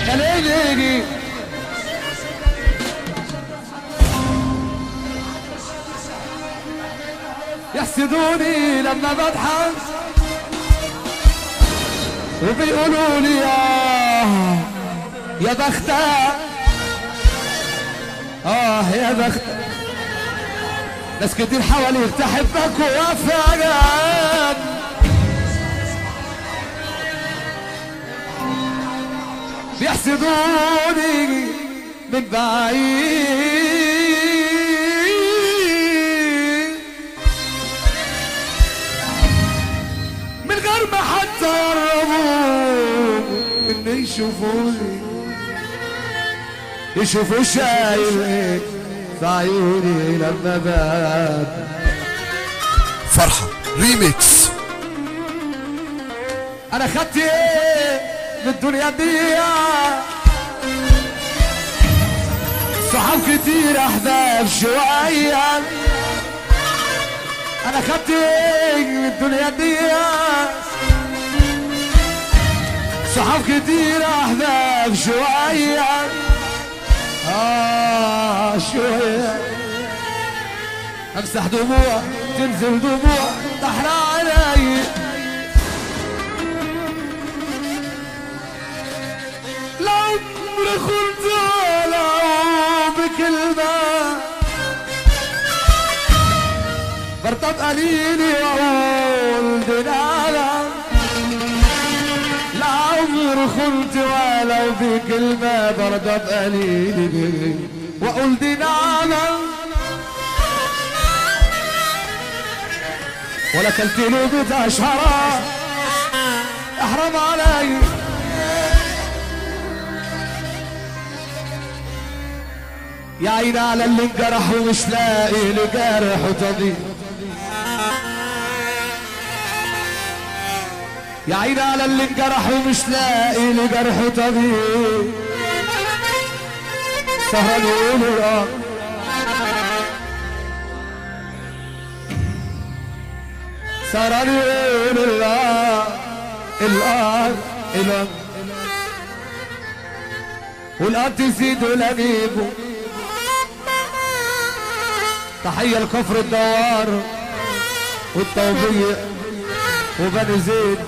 يا ليلي يحسدوني لما بضحك وبيقولوا لي يا بختك يا بختك. ناس كتير حواليك تحبك ووفقك بيحسدوني من بعيد من غير ما حتى يقربوا إن يشوفوا شايل ايه في عيوني لما بات. فرحة ريميكس. انا خدت ايه من الدنيا دي؟ صحاب كتير احباب شوية. انا خدت ايه من الدنيا دي؟ صحاب كتير احباب شوية. شوية امسح دموع تنزل دموع تحرى علي. لعمري خلت ولا بكلمة برطب قليلي واقول دنالا. لعمري خلت ولو بكلمة برطب قليلي واقول دنالا. ولا كلت لقمة اشهرة احرم علي. يا عيني على اللي انجرح ومش لاقي لجارح وطبيب. يا عيني على اللي انجرح ومش لاقي لجرح وطبيب. سهران يقولوا سهران يقولوا الآن والآن تزيد ولنيبه. تحية لكفر الدوار والتوفيق وبني زيد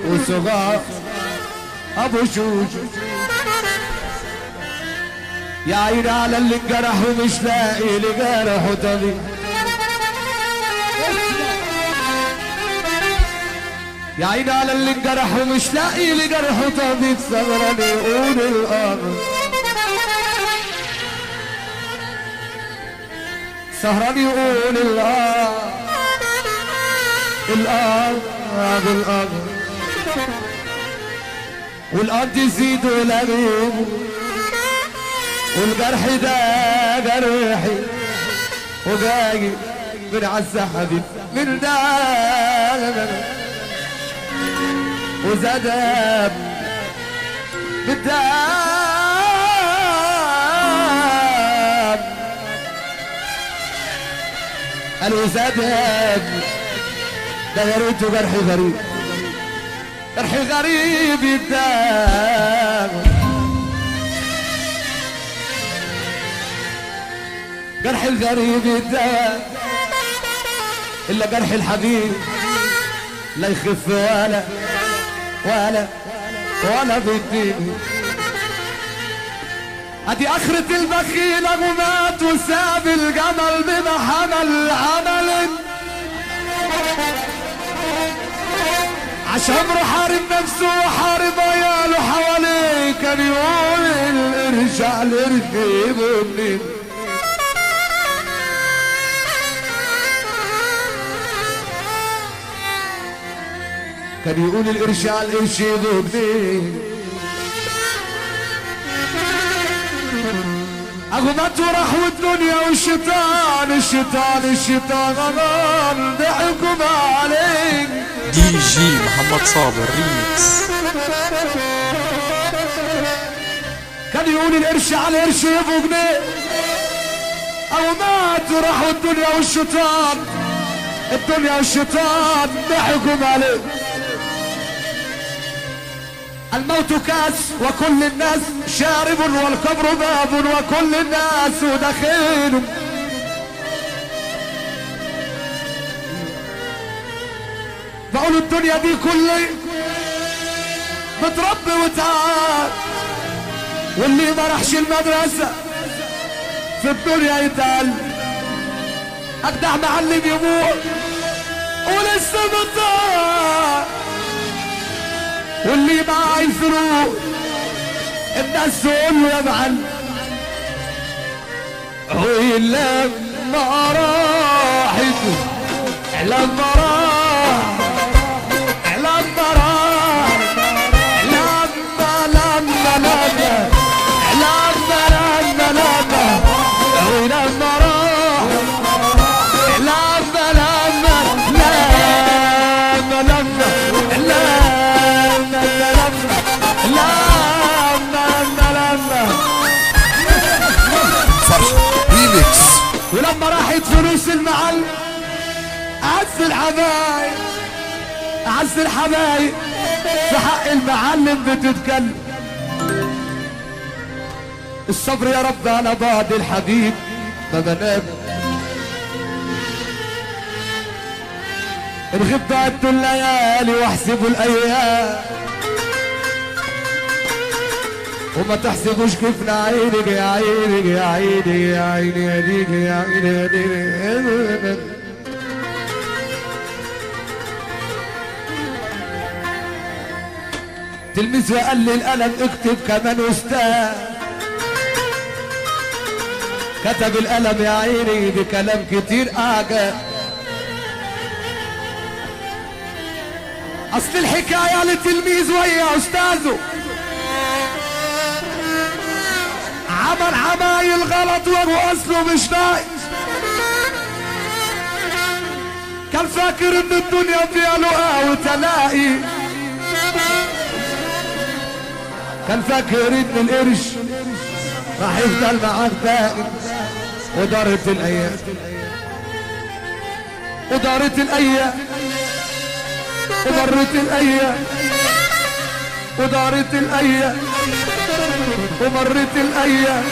وصغار ابو شوشو. يا عيني على اللي انجرح ومش لاقي لجرح وطبيب. يا عيني على اللي انجرح ومش لاقي لجرح وطبيب. سهران يقول الامر سهران يقول بالأمر والأرض يزيد ولغيبه. والجرح ده جرحي وجاي من عالسحب من دم وزاد بالدم. قالوا زاد ده يا ريته جرح غريب جرح غريب يدام. جرح الغريب يدام الا جرح الحبيب لا يخف ولا بيديني. ادي اخرة البخيل ابو مات وساب الجمل بما حمل عمل. عشان حارب نفسه وحارب عياله حواليه. كان يقول ارجع لركب منين. كان يقول الارجع لركب منين. اغمت وراح والدنيا والشيطان غلط ضحكوا عليك. دي جي محمد صابر ريميكس. كان يقول القرش على القرش يبقوا جنيه. اغمت وراح والدنيا والشيطان ضحكوا عليك. الموت كاس وكل الناس شارب والقبر باب وكل الناس دخيل. بقول الدنيا دي كلها متربي وتعال، واللي ما راحش المدرسة في الدنيا يتعلم. اجدع معلم يموت ولسه بطال، واللي معاه الفلوس الناس تقول له يا معلم. ولما راحت لما راح لما راح لما لما لما لما لما لما ولما راح لما لما لما لما لما فرحة ريميكس. ولما راحت فلوس المعلم أعز الحبايب أعز الحبايب في حق المعلم بتتكلم. الصبر يا رب على بعد الحبيب ما بنام. الغيب بعدوا الليالي واحسبوا الايام، وما تحسبوش كيفنا عينك يا عينك يا عينك يا عيني يا ديك يا عيني يا ديك. تلميذ وقال لي القلم اكتب كمان استاذ، كتب القلم يا عيني بكلام كتير اعجب. اصل الحكايه لتلميذ ويا استاذه عمل عمايل غلط وهو اصله مش ناقص. كان فاكر ان الدنيا فيها لقا وتلاقي، كان فاكر ان القرش راح يفضل معاك دائم. ودارت الايام ودارت الايام ومرت الايام ودارت الايام ومرت الايام.